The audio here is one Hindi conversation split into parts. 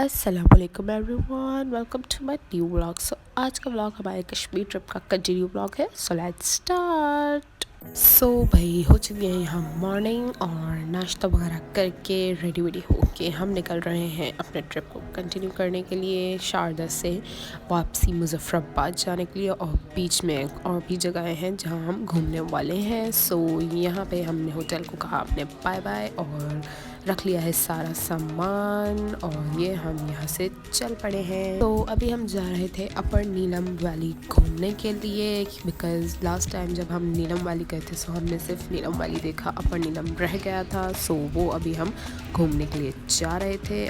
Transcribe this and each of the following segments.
अस्सलामुअलैकुम everyone, welcome to my new vlog. आज का व्लॉग हमारे कश्मीर ट्रिप का कंटिन्यू व्लॉग है। So let's start. भाई हो चुकी है यहाँ मॉर्निंग और नाश्ता वगैरह करके रेडी वेडी होके हम निकल रहे हैं अपने ट्रिप को कंटिन्यू करने के लिए शारदा से वापसी मुजफ्फराबाद जाने के लिए। और बीच में और भी जगहें हैं जहाँ हम घूमने वाले हैं। यहाँ पे हमने होटल को कहा अपने बाय बाय और रख लिया है सारा सामान और ये हम यहाँ से चल पड़े हैं। तो अभी हम जा रहे थे अपर नीलम वैली घूमने के लिए, बिकॉज़ लास्ट टाइम जब हम नीलम वैली गए थे सो हमने सिर्फ नीलम वैली देखा, अपर नीलम रह गया था। वो अभी हम घूमने के लिए जा रहे थे।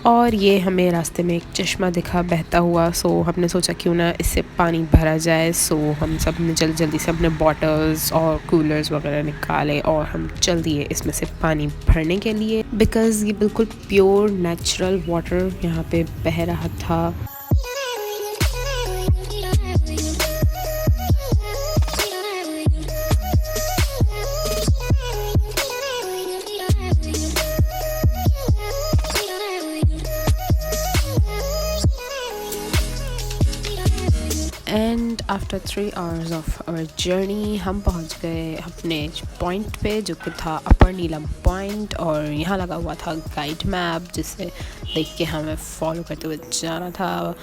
और ये हमें रास्ते में एक चश्मा दिखा बहता हुआ। हमने सोचा क्यों ना इससे पानी भरा जाए। हम सब ने जल्दी से अपने बॉटल्स और कूलर्स वगैरह निकाले और हम चल दिए इसमें से पानी भरने के लिए, बिकॉज़ ये बिल्कुल प्योर नेचुरल वाटर यहाँ पे बह रहा था। And after 3 hours of our journey हम पहुंच गए अपने पॉइंट पे, जो कि था अपर नीलम पॉइंट। और यहाँ लगा हुआ था गाइड मैप, जिसे देख के हमें फॉलो करते हुए जाना था।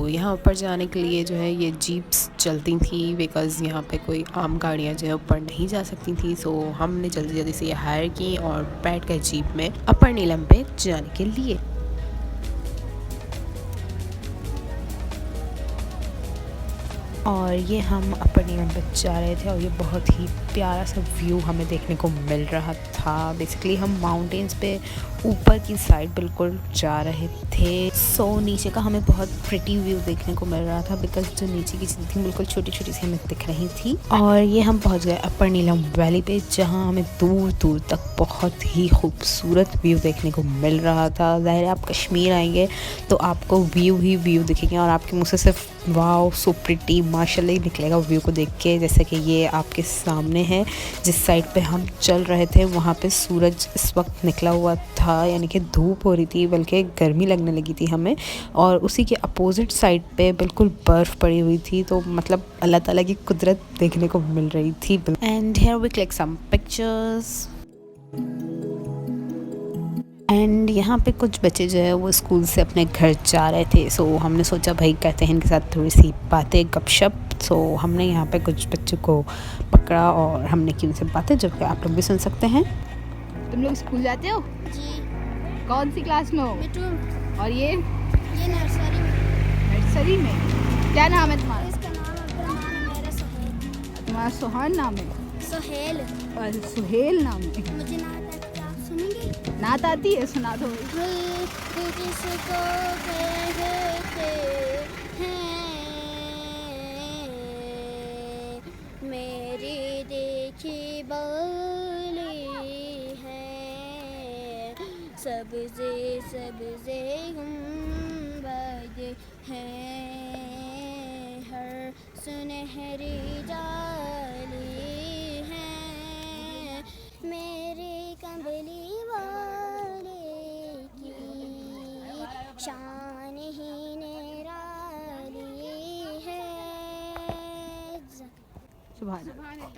यहाँ ऊपर जाने के लिए जो है ये जीप्स चलती थी, बिकॉज़ यहाँ पे कोई आम गाड़ियाँ जो है ऊपर नहीं जा सकती थी। हमने जल्दी से ये हायर की और बैठ गए जीप में अपर नीलम पे जाने के लिए। और ये हम अपर नीलम पे जा रहे थे और ये बहुत ही प्यारा सा व्यू हमें देखने को मिल रहा था। बेसिकली हम माउंटेन्स पे ऊपर की साइड बिल्कुल जा रहे थे। नीचे का हमें बहुत प्रिटी व्यू देखने को मिल रहा था, बिकॉज जो नीचे की चीज़ थी बिल्कुल छोटी छोटी सी हमें दिख रही थी। और ये हम पहुंच गए अपर नीलम वैली पे, जहां हमें दूर दूर तक बहुत ही खूबसूरत व्यू देखने को मिल रहा था। ज़ाहिर है आप कश्मीर आएंगे तो आपको व्यू ही व्यू दिखेंगे और आपके मुँह से सिर्फ वाओ सो प्रिटी माशाल्लाह ही निकलेगा व्यू को देख के। जैसे कि ये आपके सामने है, जिस साइड पे हम चल रहे थे वहाँ पे सूरज इस वक्त निकला हुआ था, यानी कि धूप हो रही थी, बल्कि गर्मी लगने लगी थी हमें। और उसी के अपोजिट साइड पे बिल्कुल बर्फ़ पड़ी हुई थी। तो मतलब अल्लाह ताला की कुदरत देखने को मिल रही थी। And here we click some pictures. And यहाँ पे कुछ बच्चे जो है वो स्कूल से अपने घर जा रहे थे। हमने सोचा भाई कहते हैं इनके साथ थोड़ी सी बातें गपशप। हमने यहाँ पे कुछ बच्चों को पकड़ा और हमने की उनसे बातें, जो कि आप लोग भी सुन सकते हैं। तुम लोग स्कूल जाते हो? जी। कौन सी क्लास में हो? और ये नर्सरी में। नर्सरी में। क्या नाम है तुम्हारा? इसका नाम अब्दुलरहमान है, मेरा सोहेल। तुम्हारा सोहान नाम है? सोहेल। और सुहेल नाम है। मुझे नात आती है, आप सुनेंगे? नात आती है, सुना दो। जिसको कहते हैं मेरी देखी बोली है, सबसे सबसे गुंबद है, हर सुनहरी जाली है, मेरी कंबली वाले की शान ही निराली है। सुभान अल्लाह।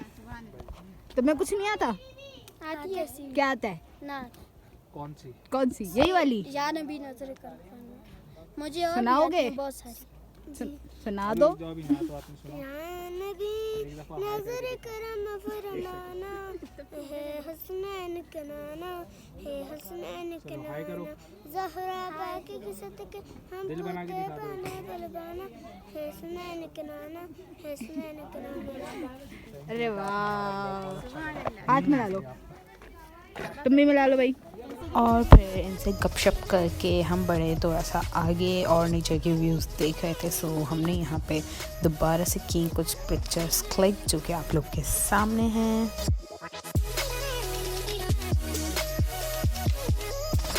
तुम्हें कुछ नहीं आता? आती है। क्या आता है? ना कौन सी? यही वाली? या नबी नजर कर मुझे और सुनाओगे? बहुत सारी सुना दो। या नबी नजर करम फरमाना है, हसनैन कनाना है, हसनैन कनाना, ज़हरा बाकी की सदके हम दिल बना दिल बना है, हसनैन कनाना है, हसनैन कनाना। अरे वाह, हाथ मिला लो, तुम भी मिला लो भाई। और फिर इनसे गपशप करके हम बढ़े थोड़ा सा आगे और नीचे के व्यूज़ देख रहे थे। हमने यहाँ पे दोबारा से की कुछ पिक्चर्स क्लिक, जो कि आप लोग के सामने हैं।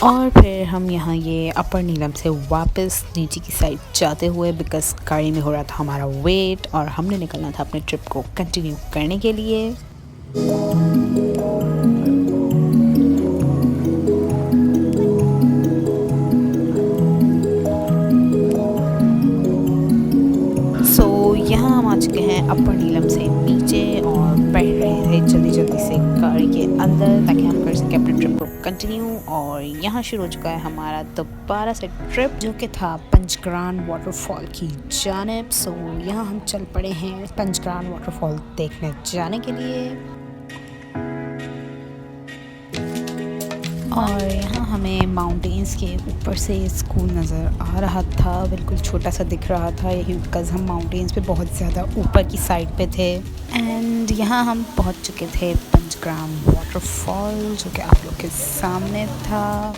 और फिर हम यहाँ ये अपर नीलम से वापस नीचे की साइड जाते हुए, बिकॉज गाड़ी में हो रहा था हमारा वेट और हमने निकलना था अपने ट्रिप को कंटिन्यू करने के लिए। को कंटिन्यू। और यहाँ शुरू हो चुका है हमारा दोबारा से ट्रिप, जो कि था पंचग्रान वाटरफॉल की जानिब। सो यहाँ हम चल पड़े हैं पंचग्रान वाटरफॉल देखने जाने के लिए। और यहाँ हमें माउंटेन्स के ऊपर से स्कूल नज़र आ रहा था, बिल्कुल छोटा सा दिख रहा था, यही बिकॉज़ हम माउंटेन्स पे बहुत ज़्यादा ऊपर की साइड पे थे। एंड यहाँ हम पहुँच चुके थे पंचग्रान वाटरफॉल, जो कि आप लोग के सामने था।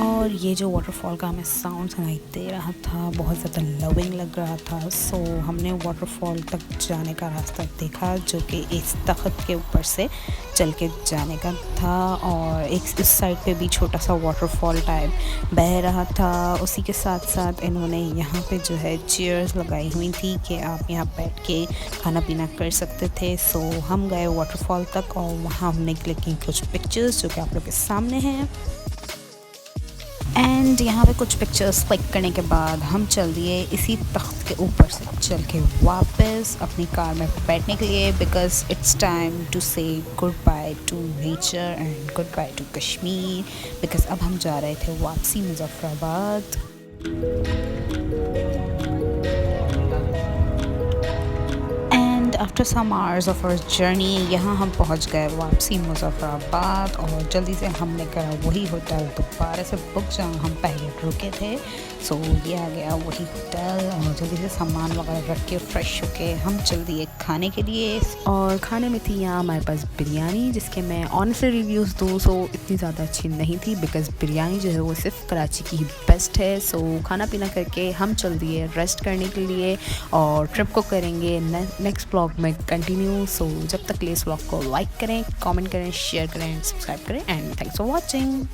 और ये जो वाटरफॉल का हमें साउंड सुनाई दे रहा था बहुत ज़्यादा लविंग लग रहा था। सो हमने वाटरफॉल तक जाने का रास्ता देखा, जो कि इस तख्त के ऊपर से चल के जाने का था। और एक इस साइड पे भी छोटा सा वाटरफॉल टाइप बह रहा था। उसी के साथ साथ इन्होंने यहाँ पे जो है चेयर्स लगाई हुई थी कि आप यहाँ बैठ के खाना पीना कर सकते थे। सो हम गए वाटरफॉल तक और वहाँ हमने क्लिक की कुछ पिक्चर्स, जो कि आप लोग के सामने हैं। एंड यहाँ पे कुछ पिक्चर्स क्लिक करने के बाद हम चल दिए इसी तख्त के ऊपर से चल के वापस अपनी कार में बैठने के लिए, because it's time to say goodbye to nature and goodbye to Kashmir, because अब हम जा रहे थे वापसी Muzaffarabad. After some hours of our journey यहाँ हम पहुँच गए वापसी मुजफ्फराबाद। और जल्दी से हमने करा वही होटल दोबारा से बुक जहाँ हम पहले रुके थे। सो ये आ गया वही होटल और जल्दी से सामान वगैरह रख के फ्रेश होके हम चल दिए खाने के लिए। और खाने में थी यहाँ हमारे पास बिरयानी, जिसके मैं ऑनेस्टली रिव्यूज़ दूँ सो इतनी ज़्यादा अच्छी नहीं थी, बिकॉज़ बिरयानी जो है वो सिर्फ कराची की ही बेस्ट है। सो खाना पीना करके हम चल दिए रेस्ट करने के लिए और ट्रिप को करेंगे नेक्स्ट ब्लॉग में कंटिन्यू। सो जब तक इस व्लॉग को लाइक करें, कमेंट करें, शेयर करें, सब्सक्राइब करें एंड थैंक्स फॉर वाचिंग।